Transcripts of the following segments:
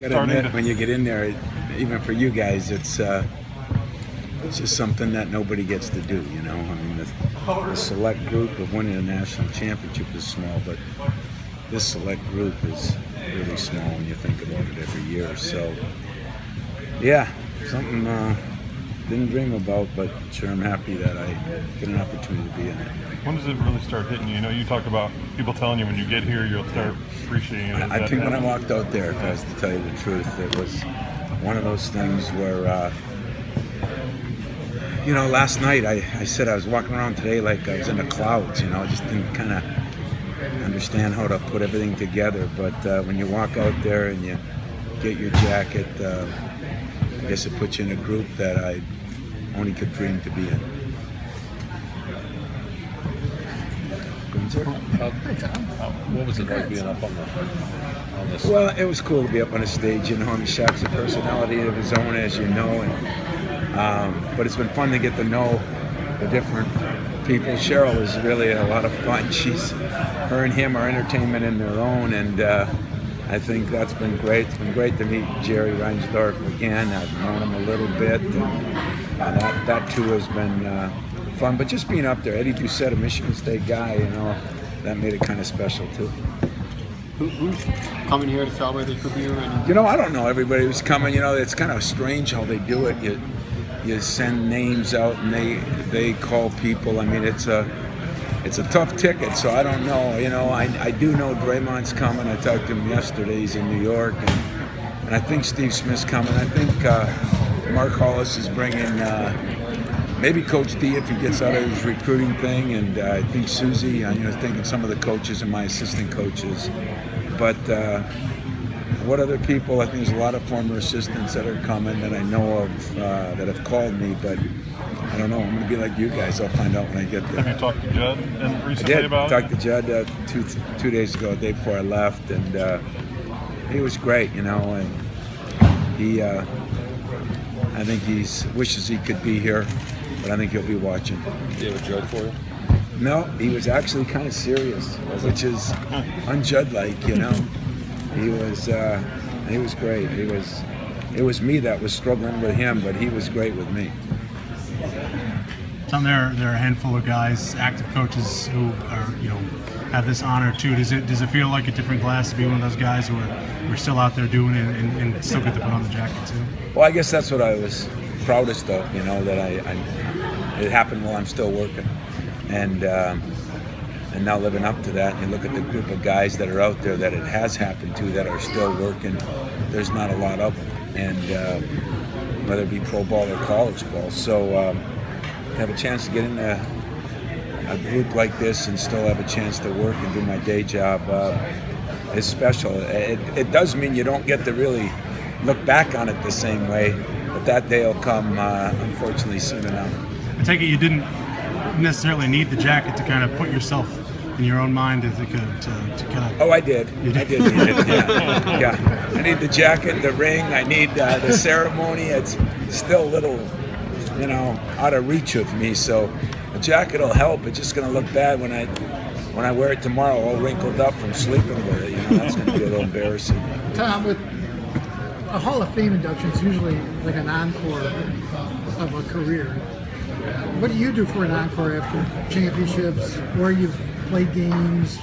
Gotta admit, when you get in there, even for you guys, it's just something that nobody gets to do. You know, I mean, the select group of winning a national championship is small, but this select group is really small when you think about it every year. So, yeah, something didn't dream about, but sure I'm happy that I get an opportunity to be in it. When does it really start hitting you? You know, you talk about people telling you when you get here you'll start appreciating it. I think when I walked out there, if I was to tell you the truth, it was one of those things where, you know, last night I said I was walking around today like I was in the clouds, you know, I just didn't kind of understand how to put everything together. But when you walk out there and you get your jacket, I guess it puts you in a group that I only could dream to be in. What was it like being up on this? Well, it was cool to be up on a stage, you know. I mean, Shaq's a personality of his own, as you know, and but it's been fun to get to know the different people. Cheryl is really a lot of fun. Her and him are entertainment in their own, and I think that's been great. It's been great to meet Jerry Reinsdorf again. I've known him a little bit, and that too has been fun. But just being up there, Eddie Doucette, a Michigan State guy, you know, that made it kind of special too. Who's coming here to celebrate the career? You know, I don't know everybody who's coming. You know, it's kind of strange how they do it. You send names out and they call people. I mean, it's a tough ticket, so I don't know. You know, I do know Draymond's coming. I talked to him yesterday. He's in New York, and I think Steve Smith's coming. I think Mark Hollis is bringing maybe Coach D if he gets out of his recruiting thing, and I think Susie. You know, thinking some of the coaches and my assistant coaches. But what other people? I think there's a lot of former assistants that are coming that I know of that have called me, but I don't know. I'm going to be like you guys. I'll find out when I get there. Have you talked to Judd recently about it? I did. Talked to Judd two days ago, the day before I left, and he was great, you know, and he, I think he wishes he could be here, but I think he'll be watching. Do you have a joke for you? No, he was actually kind of serious, which is un-Judd-like, you know. He was great. It was me that was struggling with him, but he was great with me. Tom, there are a handful of guys, active coaches, who are, you know, have this honor too. Does it feel like a different class to be one of those guys who are still out there doing it and still get to put on the jacket too? Well, I guess that's what I was proudest of, you know, that it happened while I'm still working, and now living up to that. And you look at the group of guys that are out there that it has happened to that are still working. There's not a lot of them, and whether it be pro ball or college ball. So have a chance to get in a group like this and still have a chance to work and do my day job is special. It does mean you don't get to really look back on it the same way, but that day will come, unfortunately, soon enough. I take it you didn't necessarily need the jacket to kind of put yourself in your own mind to kind of... Oh, I did. I did need it, yeah. I need the jacket, the ring, I need the ceremony. It's still a little, you know, out of reach with me, so the jacket will help. It's just going to look bad when I wear it tomorrow, all wrinkled up from sleeping with it. You know, that's going to be a little embarrassing. Tom, with a Hall of Fame induction is usually like an encore of a career. What do you do for an encore after championships, where you've played games?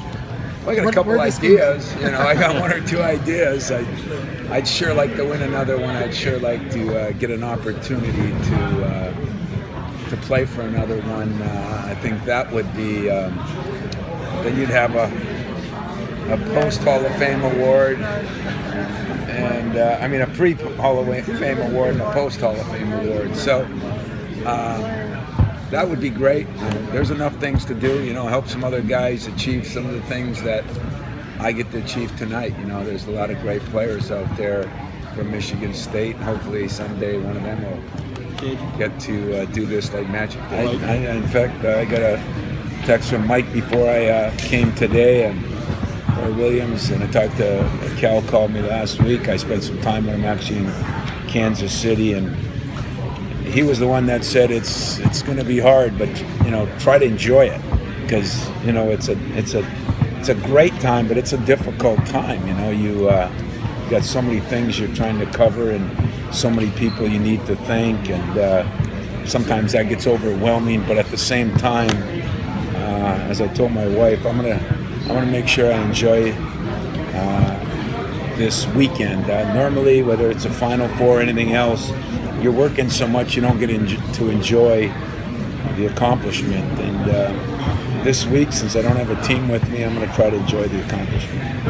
Well, I got a couple ideas. You know, I got one or two ideas. I'd sure like to win another one. I'd sure like to get an opportunity to play for another one. I think that would be. Then you'd have a post Hall of Fame award, and I mean a pre Hall of Fame award and a post Hall of Fame award. So. That would be great. There's enough things to do, you know, help some other guys achieve some of the things that I get to achieve tonight. You know, there's a lot of great players out there from Michigan State. Hopefully someday one of them will get to do this like magic. In fact, I got a text from Mike before I came today, and Roy Williams, and I talked to Cal, called me last week. I spent some time with him actually in Kansas City, and he was the one that said it's going to be hard, but you know, try to enjoy it, because you know it's a great time, but it's a difficult time. You know, You got so many things you're trying to cover, and so many people you need to thank, and sometimes that gets overwhelming. But at the same time, as I told my wife, I'm gonna make sure I enjoy this weekend. Normally, whether it's a Final Four or anything else, you're working so much you don't get to enjoy the accomplishment. And this week, since I don't have a team with me, I'm going to try to enjoy the accomplishment.